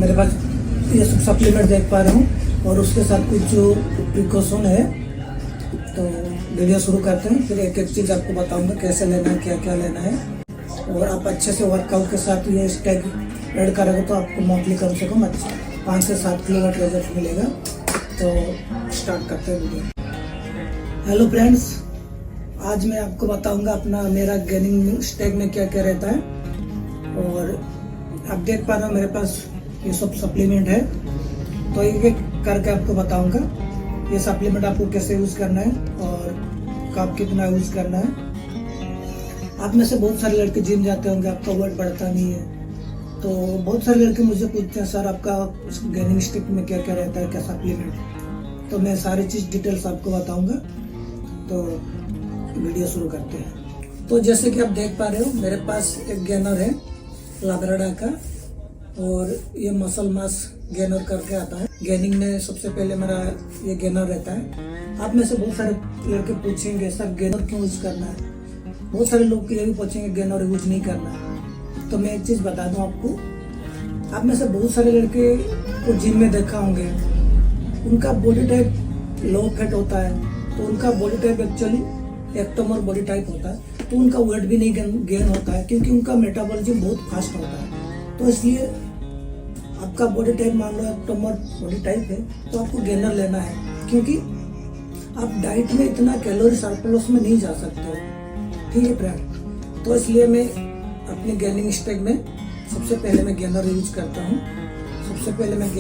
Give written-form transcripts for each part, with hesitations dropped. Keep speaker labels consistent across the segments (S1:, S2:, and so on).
S1: मेरे पास ये सब सप्लीमेंट देख पा रहे हूँ और उसके साथ कुछ जो प्रिकॉशन है। तो वीडियो शुरू करते हैं, फिर एक एक चीज़ आपको बताऊंगा कैसे लेना है, क्या क्या लेना है। और आप अच्छे से वर्कआउट के साथ ये स्टेग ऐड करोगे तो आपको मंथली कम से कम 5 से 7 किलो का रिजल्ट मिलेगा। तो स्टार्ट करते हैं वीडियो। हेलो फ्रेंड्स, आज मैं आपको बताऊंगा अपना मेरा गेनिंग स्टेग में क्या क्या रहता है। और आप देख पा रहे हो मेरे पास ये सब सप्लीमेंट है, तो एक एक करके आपको बताऊंगा ये सप्लीमेंट आपको कैसे यूज करना है और कब कितना यूज करना है। आप में से बहुत सारे लड़के जिम जाते होंगे, आपका वेट बढ़ता नहीं है, तो बहुत सारे लड़के मुझे पूछते हैं सर आपका गेनिंग स्टिक में क्या क्या रहता है, क्या सप्लीमेंट। तो मैं सारी चीज़ डिटेल्स आपको बताऊंगा। तो वीडियो शुरू करते हैं। तो जैसे कि आप देख पा रहे हो मेरे पास एक गेनर है लाब्राडा का, और ये मसल मास गेनर करके आता है। गेनिंग में सबसे पहले मेरा ये गेनर रहता है। आप में से बहुत सारे लड़के पूछेंगे सर गेनर क्यों यूज करना है, बहुत सारे लोग ये भी पूछेंगे गेनर यूज नहीं करना है। तो मैं एक चीज बता दूं आपको, आप में से बहुत सारे लड़के को जिम में देखा होंगे, उनका बॉडी टाइप लो फैट होता है, तो उनका body type actually ectomorph body type होता है, तो उनका वेट भी नहीं गेन होता है क्योंकि उनका मेटाबॉलिज्म बहुत फास्ट होता है। तो इसलिए आपका बॉडी टाइप मान लो एक्टोमर बॉडी टाइप है, तो आपको गेनर लेना है, क्योंकि आप डाइट में इतना कैलोरी सरप्लस में नहीं जा सकते हो। ठीक है फ्रेंड, तो इसलिए मैं अपने गेनिंग स्टेग में सबसे पहले मैं गेनर यूज करता हूँ। सबसे पहले मैं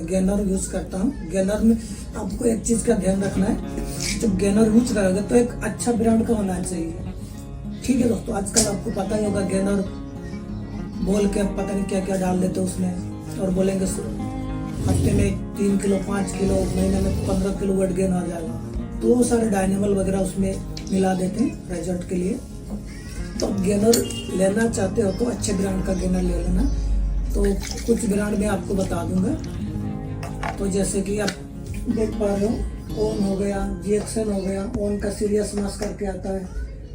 S1: गेनर यूज करता हूँ। गेनर में आपको एक चीज का ध्यान रखना है, जब गेनर यूज करोगे तो एक अच्छा ब्रांड का होना चाहिए। ठीक है दोस्तों, आजकल आपको पता ही होगा गेनर बोल के पता नहीं क्या क्या डाल देते उसमें, और बोलेंगे हफ्ते में 3 किलो 5 किलो, महीने में 15 किलो वेट गेन हो जाएगा। तो वो सारे डायनेमल वगैरह उसमें मिला देते हैं रिजल्ट के लिए। तो गेनर लेना चाहते हो तो अच्छे ब्रांड का गेनर ले लेना। तो कुछ ब्रांड में आपको बता दूंगा। तो जैसे कि आप देख पा रहे हो, ओन हो गया, जीएक्सन हो गया, ओन का सीरियस मास करके आता है,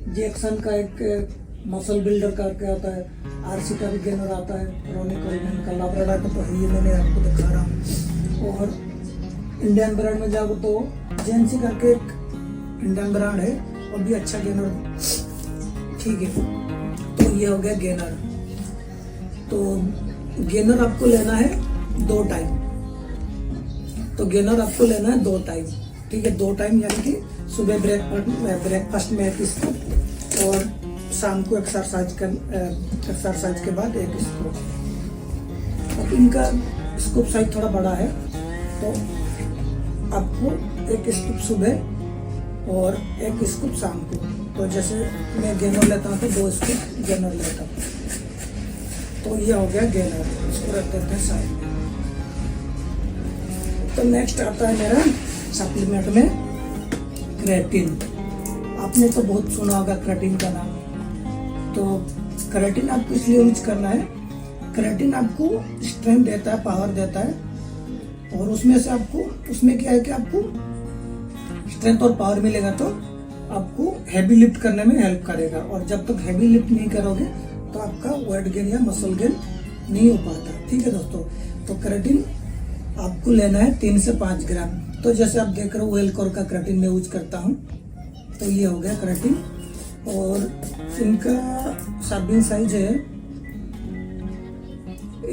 S1: जीएक्सन का एक मसल बिल्डर करके आता है, आरसी का भी गेनर आता है, रोनिक कोलमैन का, लाब्राडा का तो है, ये मैंने आपको दिखा रहा हूँ। और इंडियन ब्रांड में जाओ तो जेंसी करके एक इंडियन ब्रांड है, और भी अच्छा गेनर। ठीक है, तो ये हो गया गेनर। तो गेनर आपको लेना है 2 टाइम। तो गेनर आपको लेना है 2 टाइम। ठीक है, 2 टाइम यानी कि सुबह ब्रेकफास्ट में एक स्कूप और शाम को एक्सरसाइज के बाद एक स्कूप। अब इनका स्कूप साइज थोड़ा बड़ा है, तो आपको एक स्कूप सुबह और एक स्कूप शाम को। तो जैसे मैं गेनर लेता हूँ तो 2 स्कूप गेनर लेता हूँ। तो ये हो गया गेनर, इसको रख देते हैं साइड में। तो नेक्स्ट आता है मेरा सप्लीमेंट में क्रेटिन। आपने तो बहुत सुना होगा क्रेटिन का नाम। तो क्रेटिन आपको इसलिए यूज करना है, क्रेटिन आपको स्ट्रेंथ देता है, पावर देता है, और उसमें से आपको, उसमें क्या है कि आपको स्ट्रेंथ और पावर मिलेगा तो आपको हैवी लिफ्ट करने में हेल्प करेगा। और जब तक हैवी लिफ्ट नहीं करोगे तो आपका वेट गेन या मसल गेन नहीं हो पाता। ठीक है दोस्तों, तो क्रेटिन आपको लेना है 3 से 5 ग्राम। तो जैसे आप देख रहे हो वेलकोर का क्रेटिन में यूज करता हूँ। तो ये हो गया क्रेटिन, और इनका सर्विंग साइज है,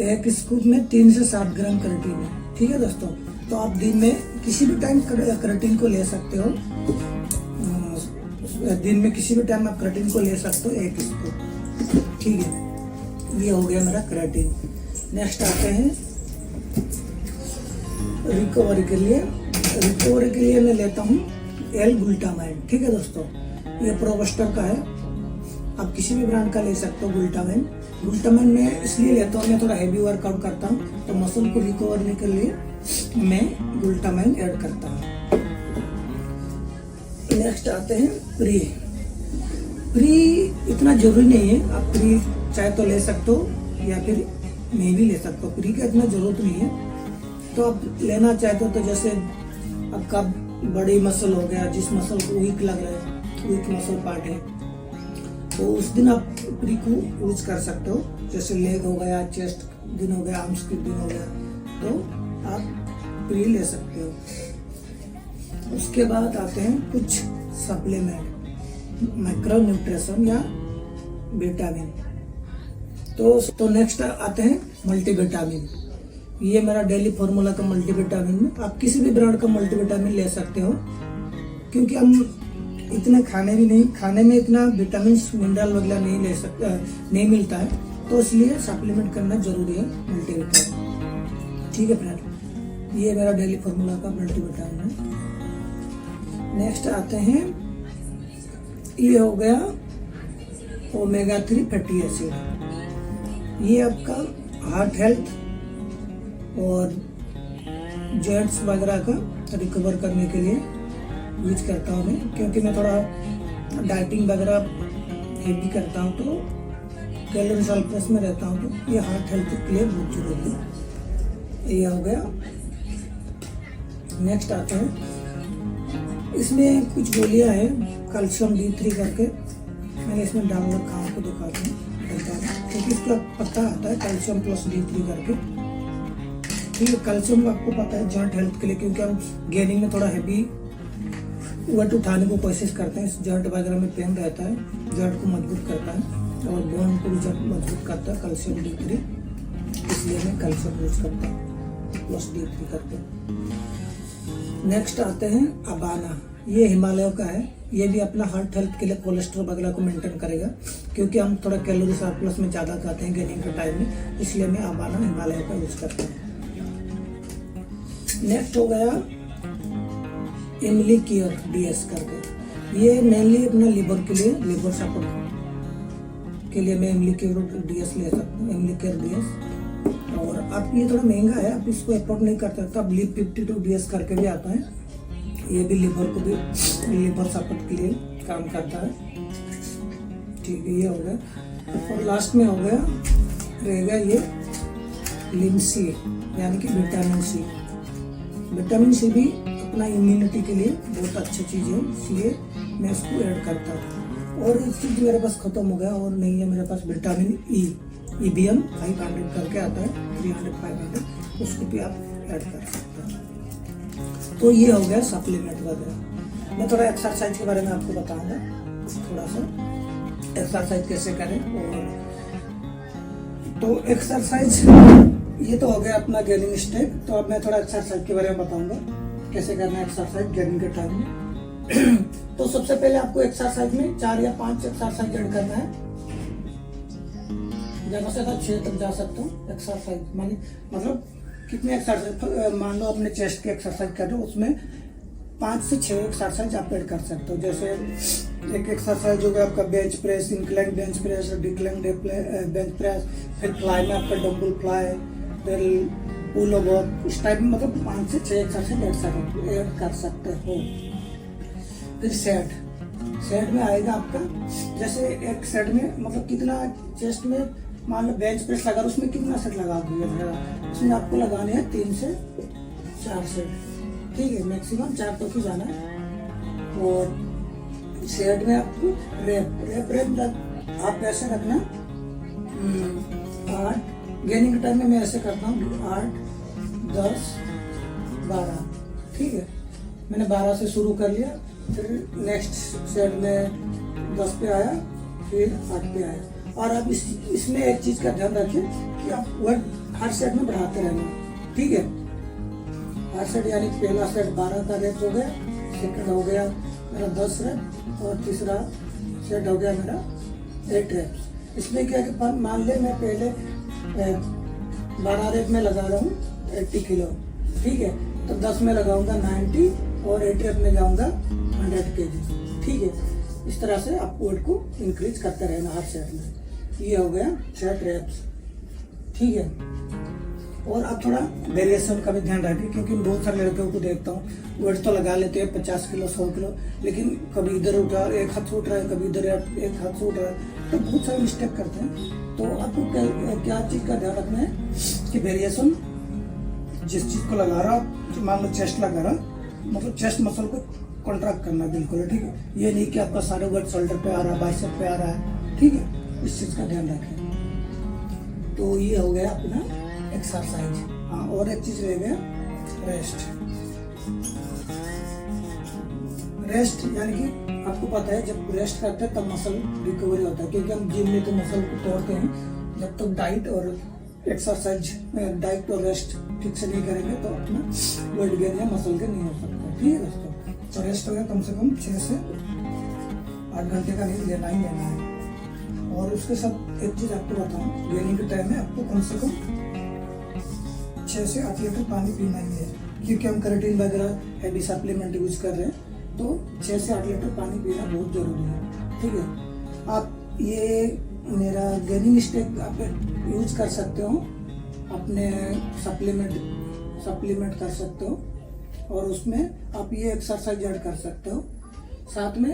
S1: एक स्कूप में 3 से 7 ग्राम क्रेटिन है। ठीक है दोस्तों, तो आप दिन में किसी भी टाइम क्रेटिन को ले सकते हो। दिन में किसी भी टाइम आप क्रेटिन को ले सकते हो, एक स्कूप। ठीक है, ये हो गया मेरा क्रेटिन। नेक्स्ट आते हैं रिकवरी के लिए। रिकवरी के लिए मैं लेता हूँ L-ग्लूटामाइन। ठीक है दोस्तों, ये प्रोबस्टर का है, आप किसी भी ब्रांड का ले सकते हो। ग्लूटामाइन में इसलिए लेता हूँ, मैं थोड़ा हैवी वर्कआउट करता हूँ, तो मसल को रिकवर करने के लिए मैं ग्लूटामाइन ऐड करता हूँ। नेक्स्ट आते हैं प्री। इतना जरूरी नहीं है, आप प्री चाहे तो ले सकते हो या फिर मैं भी ले सकता हूँ। प्री का इतना जरूरत नहीं है, तो आप लेना चाहते हो तो जैसे आपका बड़ी मसल हो गया, जिस मसल को वीक लग रहा है, वीक मसल पार्ट है, तो उस दिन आप प्री को यूज कर सकते हो। जैसे लेग हो गया, चेस्ट दिन हो गया, आर्म स्किप दिन हो गया, तो आप प्री ले सकते हो। उसके बाद आते हैं कुछ सप्लीमेंट, माइक्रो न्यूट्रिशन या विटामिन। तो नेक्स्ट आते हैं मल्टीविटामिन। ये मेरा डेली फार्मूला का मल्टीविटामिन में, आप किसी भी ब्रांड का मल्टीविटामिन ले सकते हो, क्योंकि हम इतना खाने में इतना विटामिन मिनरल वगैरह नहीं ले सकते, नहीं मिलता है, तो इसलिए सप्लीमेंट करना जरूरी है मल्टीविटामिन। ठीक है फ्रेंड, ये मेरा डेली फार्मूला का मल्टीविटामिन है। नेक्स्ट आते हैं, ये हो गया ओमेगा 3 फैटी एसिड। ये आपका हार्ट हेल्थ और जॉइंट्स वगैरह का रिकवर करने के लिए यूज करता हूँ मैं, क्योंकि मैं थोड़ा डाइटिंग वगैरह हेवी करता हूँ, तो कैलोरी सरप्लस में रहता हूँ, तो ये हार्ट हेल्थ के लिए बहुत जरूरी है। ये हो गया। नेक्स्ट आते हैं, इसमें कुछ गोलियां हैं कैल्शियम D3 करके, मैंने इसमें डाल रखा हूँ, आपको दिखाता हूँ, क्योंकि इसका पता आता है कैल्शियम प्लस D3 करके। ठीक है, कैल्शियम आपको पता है जॉइंट हेल्थ के लिए, क्योंकि हम गेनिंग में थोड़ा हैवी वेट उठाने को कोशिश करते हैं, जॉइंट वगैरह में पेन रहता है, जॉइंट को मजबूत करता है और बोन को भी मजबूत करता है कैल्शियम D3, इसलिए मैं कैल्शियम यूज करता हूँ प्लस D3 करके। नेक्स्ट आते हैं अबाना। ये हिमालय का है, ये भी अपना हार्ट हेल्थ के लिए कोलेस्ट्रॉल वगैरह को मेंटेन करेगा, क्योंकि हम थोड़ा कैलोरी सरप्लस में ज़्यादा खाते हैं गेनिंग के टाइम में, इसलिए मैं अबाना हिमालय का यूज करता हूँ। नेक्स्ट हो गया इमली केयर DS करके। ये मेनली अपना लिवर के लिए, लिवर सपोर्ट के लिए मैं इमली केयर DS ले सकता हूँ, इमली केयर DS। और आप ये थोड़ा महंगा है, आप इसको अफोर्ड नहीं कर सकते, आप लिव 52 DS करके भी आता है, ये भी लिवर को भी, लिवर सपोर्ट के लिए काम करता है। ठीक है, ये हो गया। और लास्ट में हो गया रहेगा ये लिमसी, यानी कि विटामिन C। विटामिन C भी अपना इम्यूनिटी के लिए बहुत अच्छी चीज़ है, इसलिए मैं इसको ऐड करता हूँ। और एक चीज़ मेरे पास खत्म हो गया और नहीं है मेरे पास, विटामिन EBM 500 करके आता है, 300-500, उसको भी आप ऐड कर सकते हैं। तो ये हो गया सप्लीमेंट वगैरह। मैं थोड़ा एक्सरसाइज के बारे में आपको बताऊंगा, थोड़ा सा एक्सरसाइज कैसे करें। और तो एक्सरसाइज ये तो हो गया अपना गेनिंग स्टेप। तो अब मैं थोड़ा एक्सरसाइज के बारे में बताऊंगा कैसे करना है एक्सरसाइज गेनिंग के टाइम में। तो सबसे पहले आपको एक्सरसाइज में 4 या 5 एक्सरसाइज ऐड करना है, ज्यादा से ज्यादा 6 तक जा सकता हूँ एक्सरसाइज। मतलब कितने एक्सरसाइज, मान लो अपने चेस्ट की एक्सरसाइज कर रहे हो, उसमें 5 से 6 एक्सरसाइज आप ऐड कर सकते हो। जैसे एक एक्सरसाइज हो गया आपका bench press, incline bench press, decline bench press, फिर फ्लाई में आपका डंबल फ्लाई, फिर पुल ओवर, इस टाइप में मतलब 5 से 6 एक्सरसाइज ऐड कर सकते हो। फिर सेट में आएगा आपका, जैसे एक सेट में मतलब कितना चेस्ट में, मान लो बेंच प्रेस लगा, उसमें कितना सेट लगा दिया, उसमें आपको लगाने हैं 3 से 4 सेट। ठीक है, मैक्सिमम 4 तक ही जाना है। और सेट में आपको रेप आप ऐसे रखना 8, गेनिंग के टाइम में मैं ऐसे करता हूँ 8, 10, 12। ठीक है, मैंने 12 से शुरू कर लिया, फिर नेक्स्ट सेट में 10 पे आया, फिर 8 पे आया। और आप इसमें एक चीज का ध्यान रखें कि आप वेट हर सेट में बढ़ाते रहना। ठीक है, हर सेट यानी पहला सेट 12 का रेप हो गया, सेकंड हो गया मेरा 10 रेप, और तीसरा सेट हो गया मेरा 8 रेप। इसमें क्या है, मान ले मैं पहले 12 रेप में लगा रहा हूँ 80 किलो। ठीक है, तो 10 में लगाऊंगा 90 और 8 रेप में जाऊंगा 100 kg। ठीक है, इस तरह से आप वेट को इंक्रीज करते रहना हर सेट में। ये हो गया 6 रेप्स। ठीक है, और आप थोड़ा वेरिएशन का भी ध्यान रखें, क्योंकि बहुत सारे लड़कों को देखता हूँ वेट तो लगा लेते हैं 50 किलो 100 किलो, लेकिन कभी इधर उठा, एक हाथ से उठ रहा है, कभी इधर एक हाथ से उठ रहा है, तो बहुत सारे मिस्टेक करते हैं। तो आपको क्या चीज़ का ध्यान रखना है कि वेरिएशन जिस चीज़ को लगा रहा, मान लो चेस्ट लगा रहा, मतलब चेस्ट मसल को कॉन्ट्रैक्ट करना बिल्कुल। ठीक है, ये नहीं कि आपका सारा वेट शोल्डर पे आ रहा है, बाइसेप पे आ रहा है। ठीक है, इस चीज़ का ध्यान रखें। तो ये हो गया अपना एक्सरसाइज। हाँ, और एक चीज रह गया रेस्ट। रेस्ट यानी कि आपको पता है जब रेस्ट करते हैं तब मसल रिकवरी होता है, क्योंकि हम जिम में तो मसल को तोड़ते हैं। जब तक डाइट और एक्सरसाइज, डाइट और रेस्ट ठीक से नहीं करेंगे तो अपना वेट गेन या मसल गेन नहीं हो सकता। ठीक है दोस्तों, तो रेस्ट हो गया, कम से कम 6 से 8 घंटे का नींद लेना ही लेना है। और उसके साथ एक चीज आपको बताऊं, गेनिंग के टाइम में आपको कम से कम 6 से 8 लीटर पानी पीना ही है, क्योंकि हम कैरोटीन वगैरह हैवी सप्लीमेंट यूज कर रहे हैं, तो 6 से 8 लीटर पानी पीना बहुत जरूरी है। ठीक है, आप ये मेरा गेनिंग स्टेक आप यूज कर सकते हो, अपने सप्लीमेंट कर सकते हो, और उसमें आप ये एक्सरसाइज ऐड कर सकते हो साथ में।